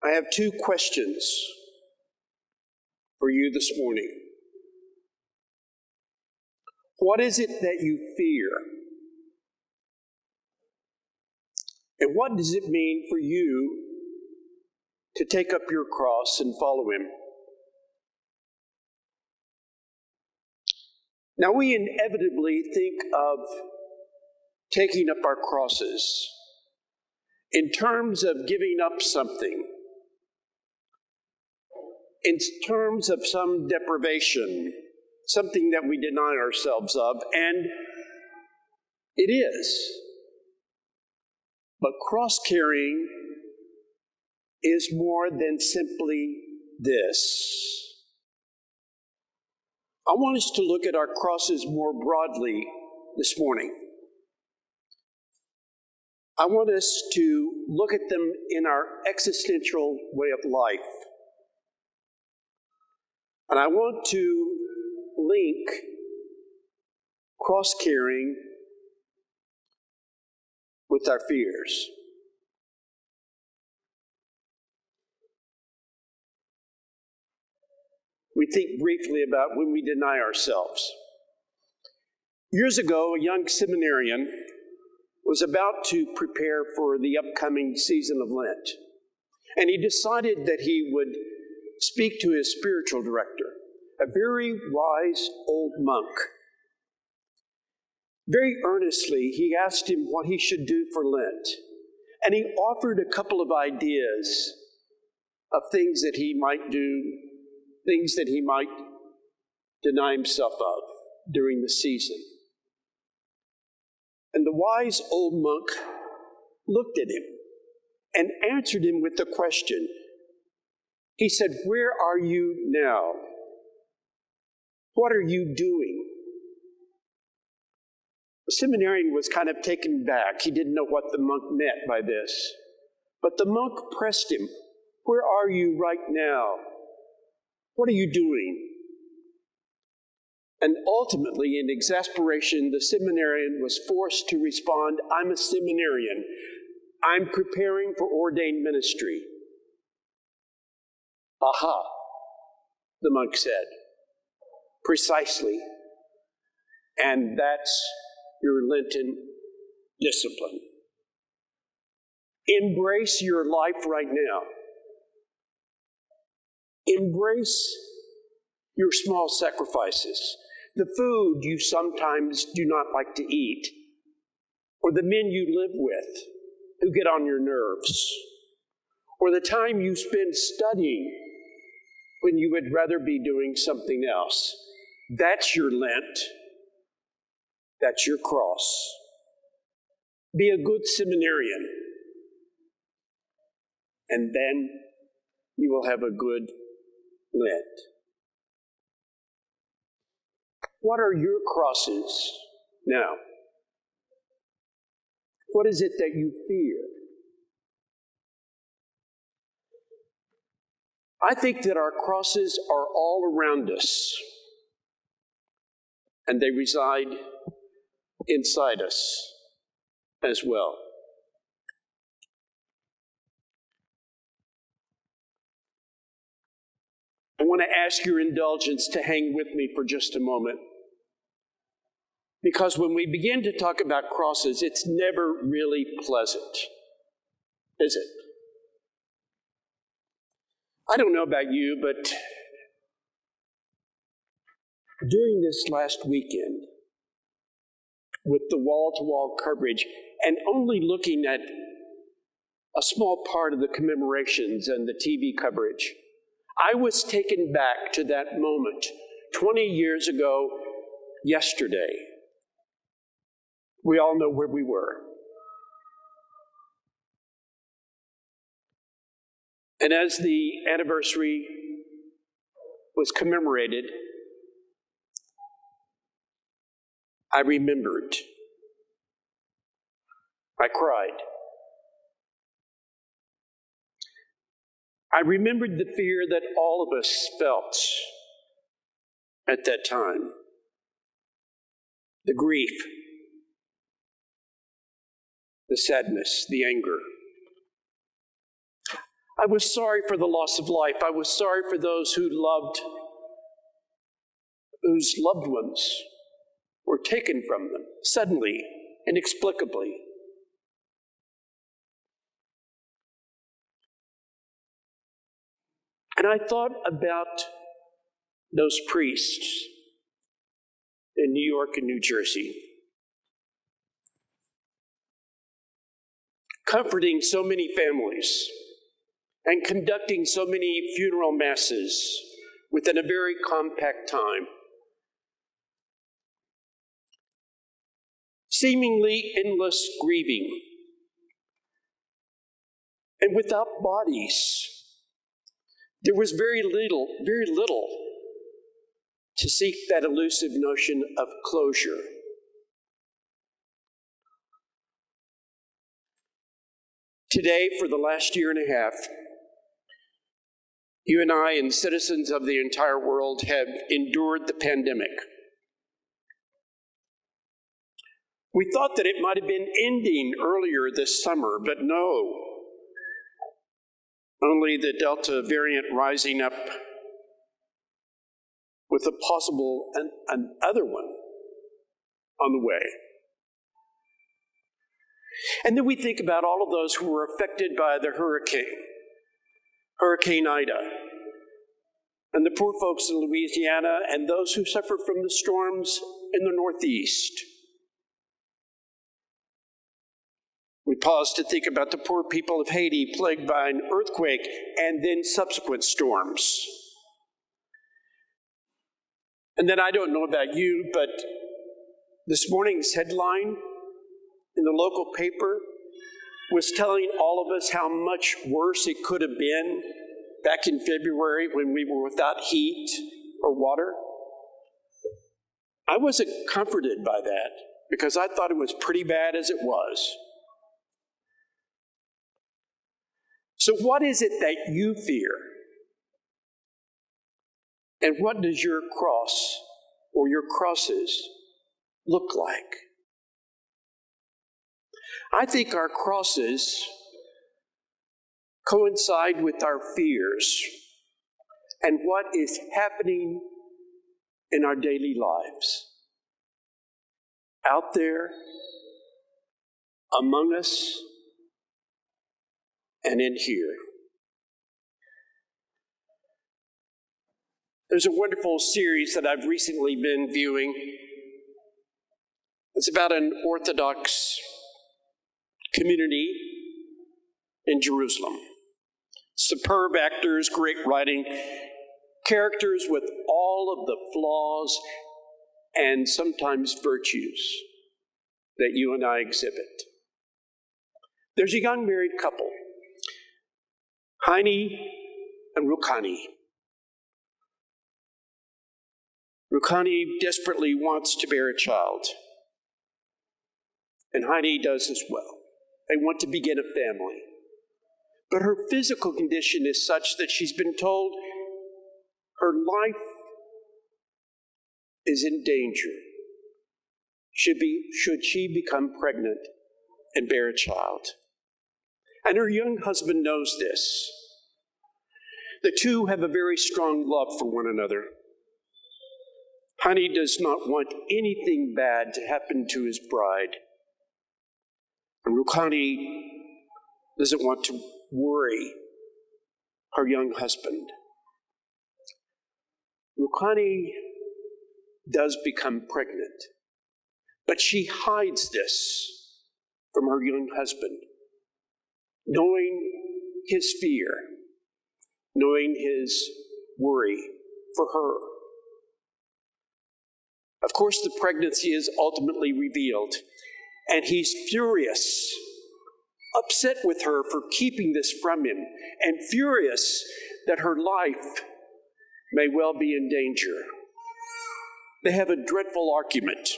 I have two questions for you this morning. What is it that you fear? And what does it mean for you to take up your cross and follow him? Now, we inevitably think of taking up our crosses in terms of giving up something, in terms of some deprivation, something that we deny ourselves of, and it is. But cross-carrying is more than simply this. I want us to look at our crosses more broadly this morning. I want us to look at them in our existential way of life. And I want to link cross-carrying with our fears. We think briefly about when we deny ourselves. Years ago, a young seminarian was about to prepare for the upcoming season of Lent, and he decided that he would speak to his spiritual director, a very wise old monk. Very earnestly, he asked him what he should do for Lent, and he offered a couple of ideas of things that he might do, things that he might deny himself of during the season. And the wise old monk looked at him and answered him with the question. He said, "Where are you now? What are you doing?" The seminarian was kind of taken back. He didn't know what the monk meant by this. But the monk pressed him, "Where are you right now? What are you doing?" And ultimately, in exasperation, the seminarian was forced to respond, "I'm a seminarian. I'm preparing for ordained ministry." "Aha," the monk said. "Precisely. And that's your Lenten discipline. Embrace your life right now. Embrace your small sacrifices, the food you sometimes do not like to eat, or the men you live with who get on your nerves, or the time you spend studying when you would rather be doing something else. That's your Lent. That's your cross. Be a good seminarian, and then you will have a good Lent. What are your crosses now? What is it that you fear? I think that our crosses are all around us, and they reside inside us as well. I want to ask your indulgence to hang with me for just a moment. Because when we begin to talk about crosses, it's never really pleasant, is it? I don't know about you, but during this last weekend, with the wall-to-wall coverage, and only looking at a small part of the commemorations and the TV coverage, I was taken back to that moment 20 years ago yesterday. We all know where we were. And as the anniversary was commemorated, I remembered. I cried. I remembered the fear that all of us felt at that time. The grief, the sadness, the anger. I was sorry for the loss of life. I was sorry for those whose loved ones were taken from them suddenly, inexplicably. And I thought about those priests in New York and New Jersey, comforting so many families and conducting so many funeral masses within a very compact time. Seemingly endless grieving, and without bodies. There was very little to seek that elusive notion of closure. Today, for the last year and a half, you and I and citizens of the entire world have endured the pandemic. We thought that it might have been ending earlier this summer, but no. Only the Delta variant rising up with a possible another one on the way. And then we think about all of those who were affected by the Hurricane Ida, and the poor folks in Louisiana, and those who suffered from the storms in the Northeast. We pause to think about the poor people of Haiti plagued by an earthquake and then subsequent storms. And then I don't know about you, but this morning's headline in the local paper was telling all of us how much worse it could have been back in February when we were without heat or water. I wasn't comforted by that because I thought it was pretty bad as it was. So what is it that you fear? And what does your cross or your crosses look like? I think our crosses coincide with our fears and what is happening in our daily lives. Out there, among us, and in here. There's a wonderful series that I've recently been viewing. It's about an Orthodox community in Jerusalem. Superb actors, great writing, characters with all of the flaws and sometimes virtues that you and I exhibit. There's a young married couple, Heini and Rukani. Rukani desperately wants to bear a child, and Heini does as well. They want to begin a family. But her physical condition is such that she's been told her life is in danger should she become pregnant and bear a child. And her young husband knows this. The two have a very strong love for one another. Heini does not want anything bad to happen to his bride. And Rukani doesn't want to worry her young husband. Rukani does become pregnant, but she hides this from her young husband, knowing his fear, knowing his worry for her. Of course, the pregnancy is ultimately revealed, and he's furious, upset with her for keeping this from him, and furious that her life may well be in danger. They have a dreadful argument.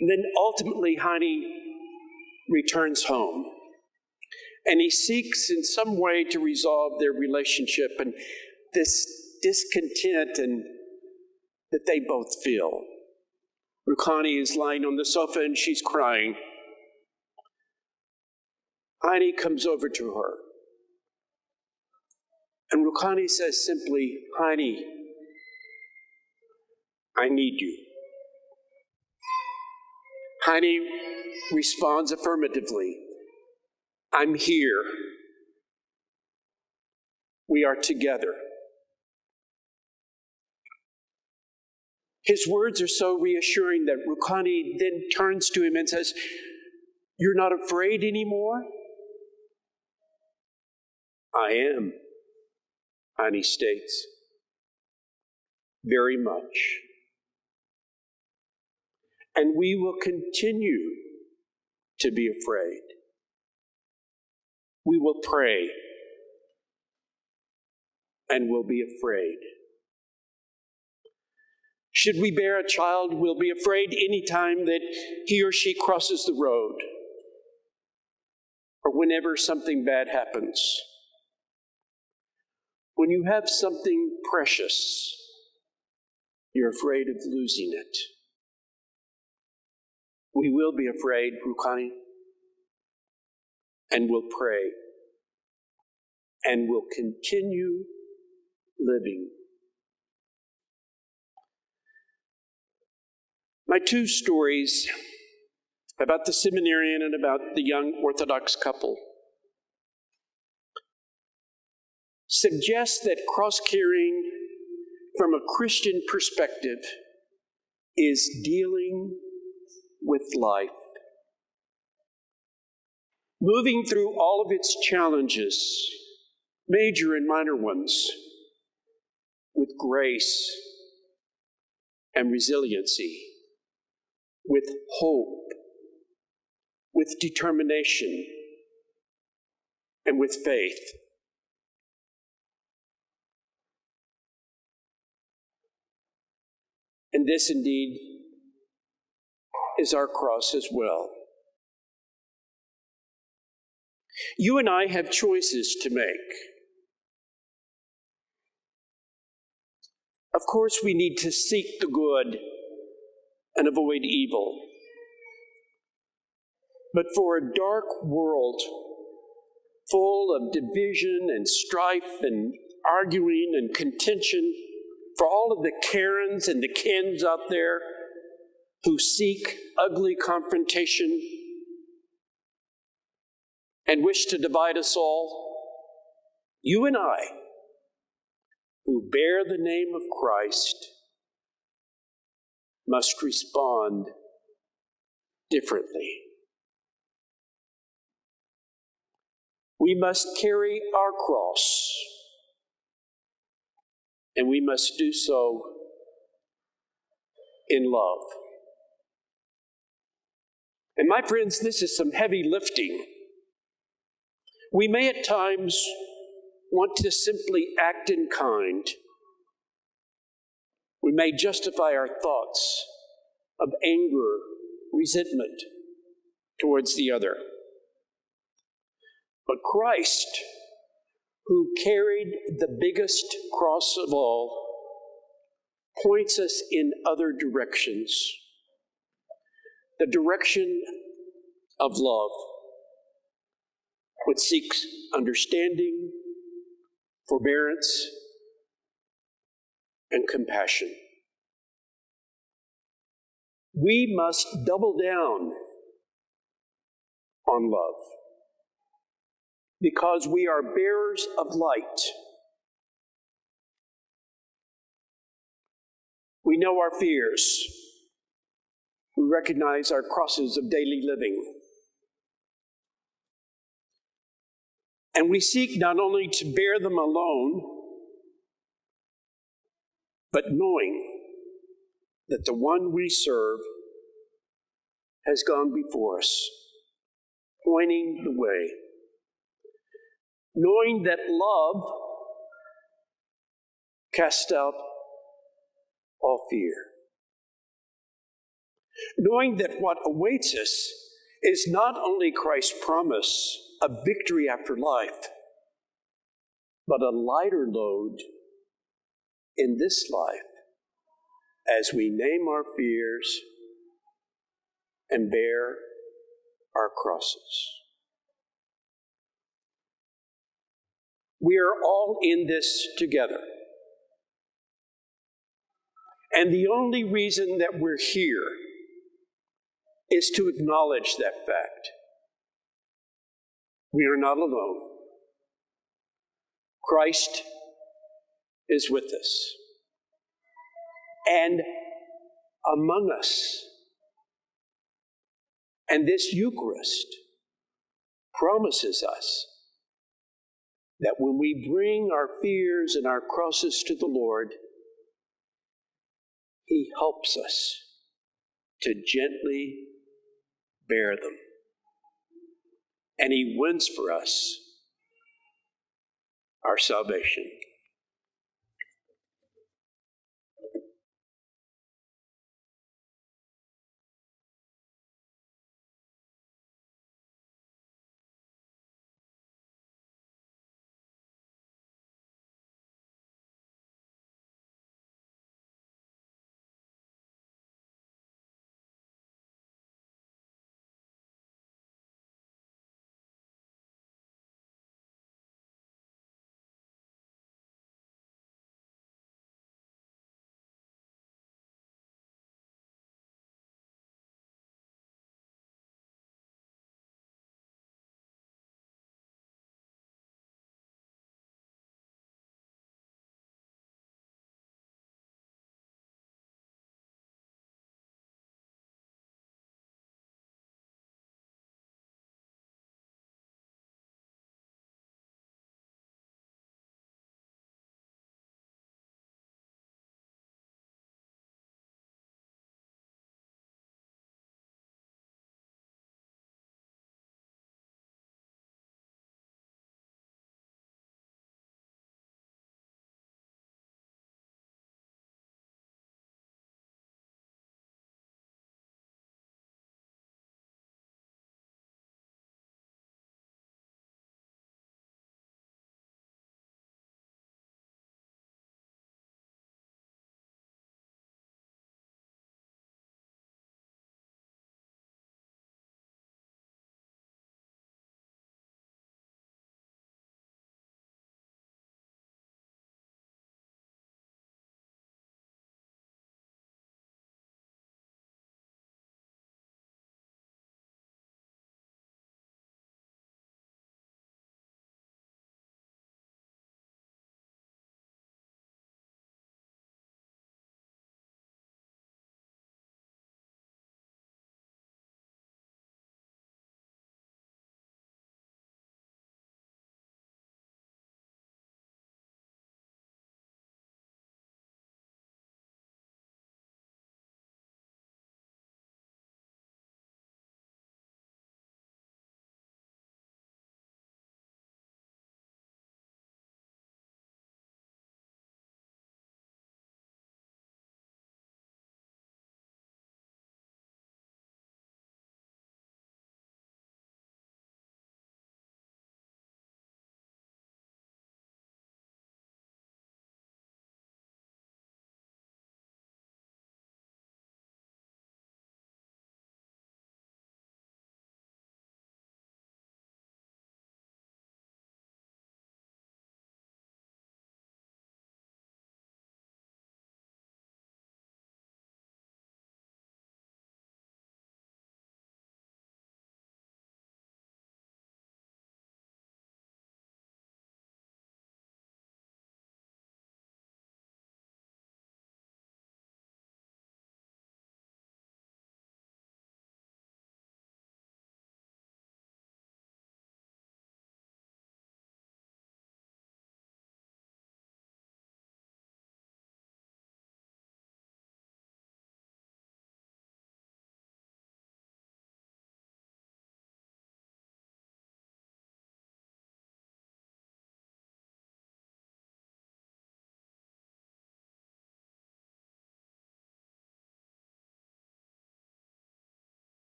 And then ultimately, Heini returns home, and he seeks in some way to resolve their relationship and this discontent and that they both feel. Rukani is lying on the sofa and she's crying. Heini comes over to her And Rukhani says simply, "Honey, I need you." Honey responds affirmatively, "I'm here. We are together." His words are so reassuring that Rukhani then turns to him and says, "You're not afraid anymore?" "I am," Hani states, "very much. And we will continue to be afraid. We will pray and will be afraid. Should we bear a child, we'll be afraid anytime that he or she crosses the road or whenever something bad happens. When you have something precious, you're afraid of losing it. We will be afraid, Rukhani, and we'll pray, and we'll continue living. My two stories about the seminarian and about the young Orthodox couple suggest that cross-carrying from a Christian perspective is dealing with life, moving through all of its challenges, major and minor ones, with grace and resiliency, with hope, with determination, and with faith. And this indeed is our cross as well. You and I have choices to make. Of course, we need to seek the good and avoid evil. But for a dark world full of division and strife and arguing and contention, for all of the Karens and the Kens out there who seek ugly confrontation and wish to divide us all, you and I, who bear the name of Christ, must respond differently. We must carry our cross, and we must do so in love. And my friends, this is some heavy lifting. We may at times want to simply act in kind. We may justify our thoughts of anger, resentment towards the other. But Christ, who carried the biggest cross of all, points us in other directions. The direction of love, which seeks understanding, forbearance, and compassion. We must double down on love, because we are bearers of light. We know our fears. We recognize our crosses of daily living. And we seek not only to bear them alone, but knowing that the one we serve has gone before us, pointing the way. Knowing that love casts out all fear. Knowing that what awaits us is not only Christ's promise of victory after life, but a lighter load in this life as we name our fears and bear our crosses. We are all in this together. And the only reason that we're here is to acknowledge that fact. We are not alone. Christ is with us and among us. And this Eucharist promises us that when we bring our fears and our crosses to the Lord, He helps us to gently bear them. And He wins for us our salvation.